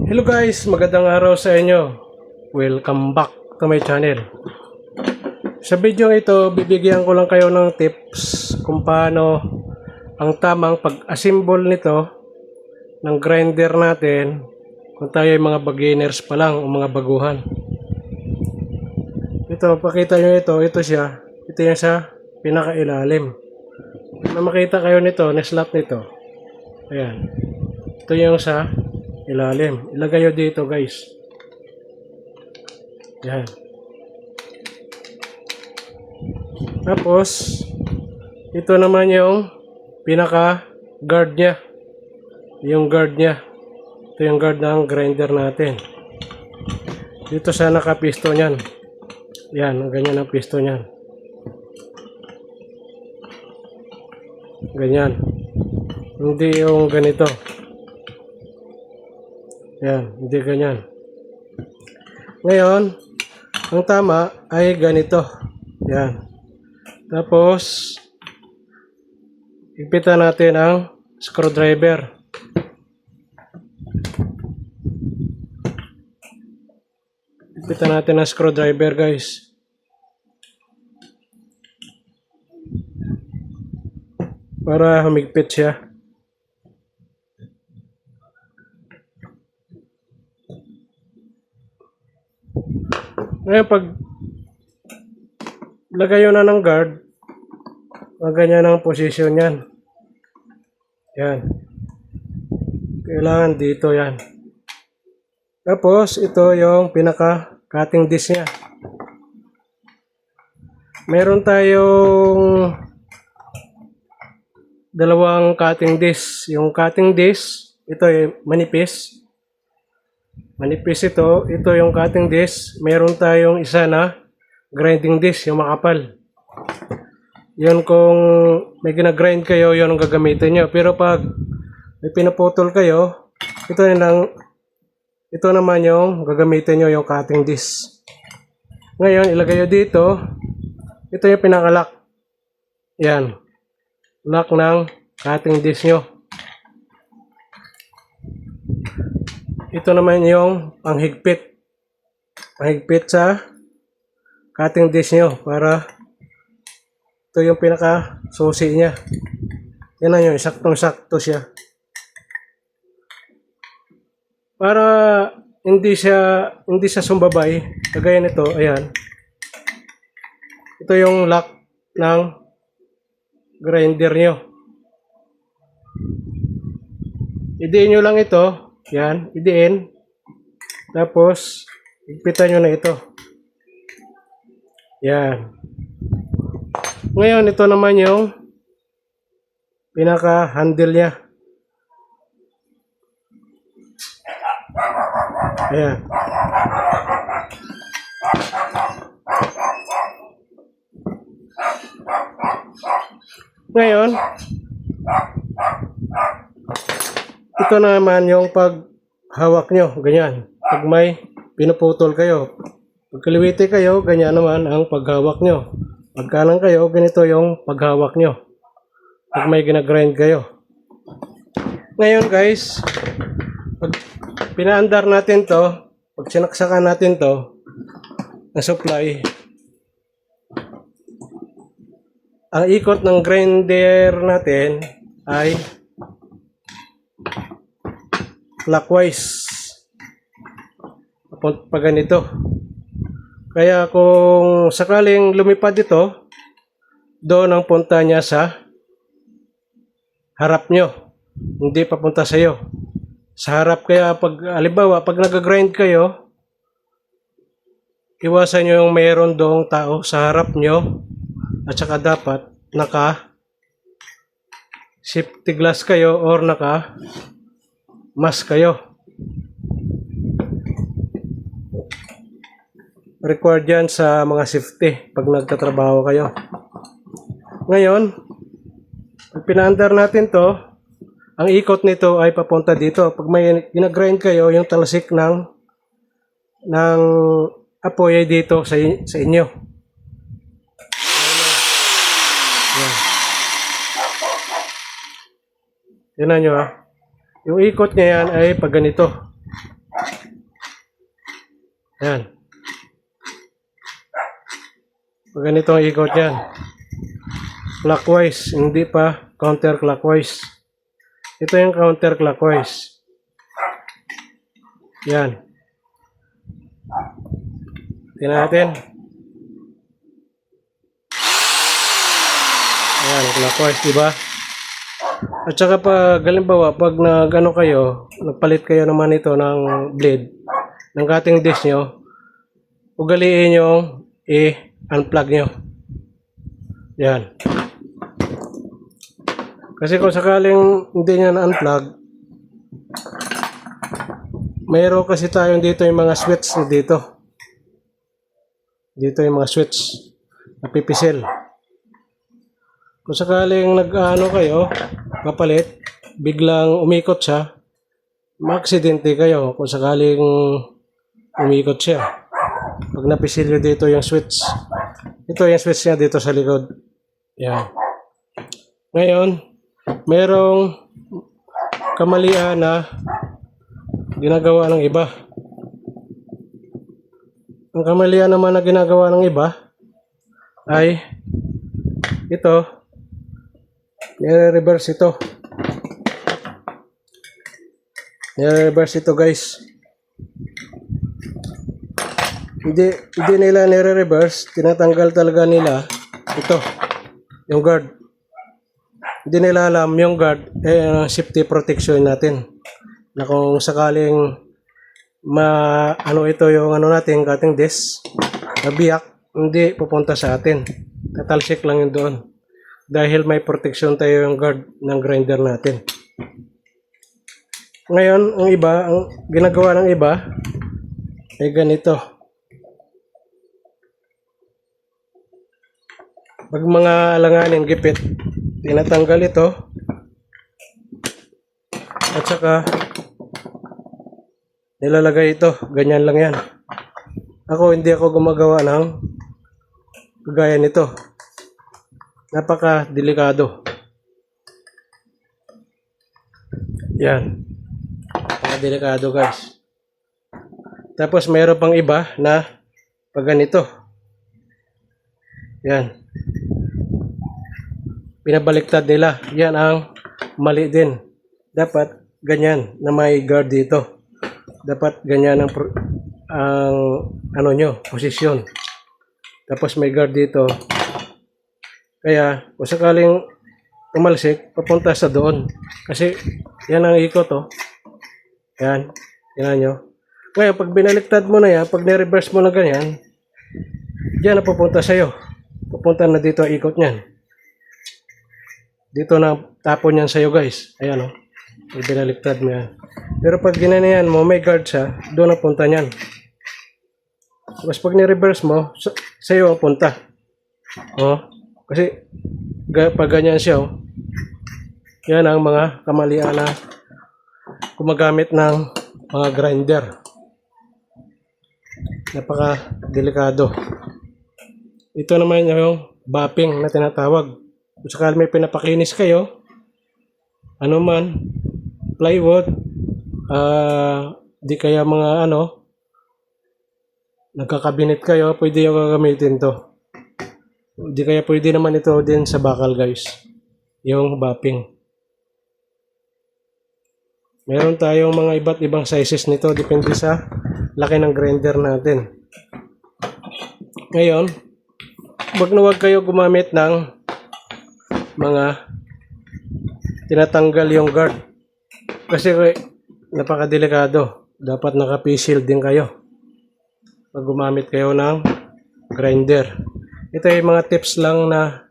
Hello guys, magandang araw sa inyo. Welcome back to my channel. Sa video ito, bibigyan ko lang kayo ng tips kung paano ang tamang pag-assemble nito ng grinder natin kung tayo ay mga beginners pa lang o mga baguhan. Ito, pakita nyo ito siya. Ito yung sa pinakailalim. Na makita kayo nito, na slot nito. Ayan. Ito yung sa ilalim. Ilagay nyo dito guys. Yan. Tapos, ito naman yung pinaka guard nya. Yung guard nya. Ito yung guard ng grinder natin. Dito sa nakapiston yan. Yan, ganyan ang piston yan. Ganyan. Hindi yung ganito. Yan, hindi ganyan. Ngayon, ang tama ay ganito. Yan. Tapos, ipitan natin ang screwdriver. Ipitan natin ang screwdriver, guys. Para humigpit siya. Ngayon, pag lagay nyo na ng guard, ganyan ang position yan. Yan. Kailangan dito yan. Tapos, ito yung pinaka cutting disc nya. Meron tayong dalawang cutting disc. Yung cutting disc, ito ay manipis. Manipis ito. Ito yung cutting disc. Meron tayong isa na grinding disc, yung makapal. Yun kung may ginagrind kayo, yun ang gagamitin nyo. Pero pag may pinaputol kayo, ito naman yung gagamitin nyo, yung cutting disc. Ngayon, ilagay nyo dito. Ito yung pinaka-lock. Yan. Lock ng cutting disc nyo. Ito naman yung panghigpit. Panghigpit sa cutting disc nyo para ito yung pinaka susi nya. Yan na yun, saktong-sakto siya. Para hindi siya sumbabay, kagaya nito, ayan. Ito yung lock ng grinder nyo. Idiin nyo lang ito. Yan, idiin. Tapos, higpitan nyo na ito. Yan. Ngayon, ito naman yung pinaka-handle nya. Ayan. Ngayon, ito naman yung paghawak nyo, ganyan. Pag may pinuputol kayo, pag kaliwiti kayo, ganyan naman ang paghawak nyo. Pag kanan kayo, ganito yung paghawak nyo. Pag may ginagrind kayo. Ngayon guys, pag pinaandar natin to, pag sinaksakan natin to, na supply, ang ikot ng grinder natin ay clockwise. Pag ganito. Kaya kung sakaling lumipad ito, doon ang punta niya sa harap nyo. Hindi papunta sa iyo. Sa harap, kaya pag halimbawa, pag nag-grind kayo, iwasan nyo yung mayroon doong tao sa harap nyo. At saka dapat naka safety glass kayo or naka mask kayo. Required yan sa mga safety pag nagtatrabaho kayo. Ngayon, pag pinaandar natin to, ang ikot nito ay papunta dito. Pag may ginagrind kayo, yung talasik ng apoy ay dito sa inyo. Yan. Tignan nyo ha. Yung ikot niya yan ay pag ganito. Yan. Pag ganito ang ikot yan. Clockwise, hindi pa counterclockwise. Ito yung counterclockwise. Yan. Tingnan natin. Ayan, clockwise, diba? At saka pag, halimbawa, pag nag-ano kayo, nagpalit kayo naman ito ng blade, ng cutting disc nyo, ugaliin yung i-unplug nyo. Yan. Kasi kung sakaling hindi nyo na-unplug, mayroon kasi tayong dito yung mga switch dito. Dito yung mga switch na pipisil. Kung sakaling nag-ano kayo, papalit, biglang umikot siya, ma-aksidente kayo kung sakaling umikot siya. Pag napisil nyo dito yung switch, ito yung switch niya dito sa likod. Yan. Ngayon, merong kamalian na ginagawa ng iba. Ang kamalian naman na ginagawa ng iba ay ito, nire-reverse ito. Nire-reverse ito, guys. Hindi nila nire-reverse, tinatanggal talaga nila ito, yung guard. Hindi nila alam yung guard safety protection natin. Na kung sakaling ano ito yung ano natin, cutting disc, nabiyak, hindi pupunta sa atin. Tatalsik lang yun doon. Dahil may protection tayo yung guard ng grinder natin. Ngayon, ang iba, ang ginagawa ng iba ay ganito. Pag mga alanganin gipit, tinatanggal ito at saka nilalagay ito. Ganyan lang yan. Hindi ako gumagawa ng gaya nito. Napaka-delikado. Yan. Napaka-delikado, guys. Tapos mayroon pang iba na pag ganito. Yan. Pinabaliktad nila. Yan ang mali din. Dapat ganyan na may guard dito. Dapat ganyan ang ano nyo, posisyon. Tapos may guard dito. Kaya, kung sakaling umalsik, papunta sa doon. Kasi, yan ang ikot, oh. Yan. Yan nyo. Kaya, pag binaliktad mo na yan, pag nireverse mo na ganyan, diyan na papunta sa'yo. Papunta na dito ang ikot niyan. Dito na tapon yan sa'yo, guys. Ayan, oh. Pag binaliktad mo yan. Pero pag ginanayan mo, may guard siya, doon na punta niyan. Tapos pag nireverse mo, sa'yo ang punta. Oh. Kasi pag ganyan siya, oh, yan ang mga kamalian na gumagamit ng mga grinder. Napaka-delikado. Ito naman yung bapping na tinatawag. Kung sakali may pinapakinis kayo, ano man, plywood, di kaya mga nagkakabinet kayo, pwede yung gagamitin to. Di kaya pwede naman ito din sa bakal, guys. Yung bapping. Meron tayong mga iba't ibang sizes nito. Depende sa laki ng grinder natin. Ngayon, wag na wag kayo gumamit ng mga tinatanggal yung guard. Kasi napakadelikado. Dapat naka-face-shield din kayo pag gumamit kayo ng grinder. Ito ay mga tips lang na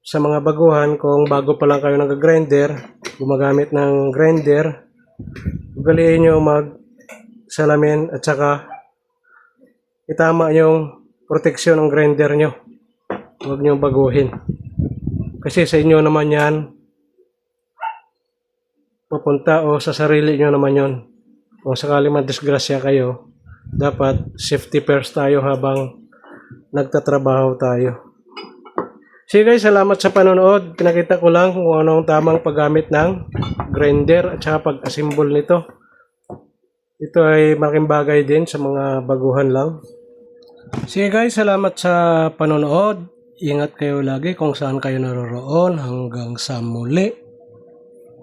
sa mga baguhan. Kung bago pa lang kayo nag-grinder, gumagamit ng grinder, ugaliin nyo mag-salamin at saka itama yung proteksyon ng grinder nyo. Huwag nyo baguhin. Kasi sa inyo naman yan papunta o sa sarili nyo naman yon. Kung sakali madisgrasya kayo, dapat safety first tayo habang nagtatrabaho tayo. So guys, salamat sa panonood. Pinakita ko lang kung anong tamang paggamit ng grinder at saka pag-assemble nito. Ito ay malaking bagay din sa mga baguhan lang. Sige guys, salamat sa panonood. Ingat kayo lagi kung saan kayo naroroon. Hanggang sa muli.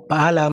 Paalam.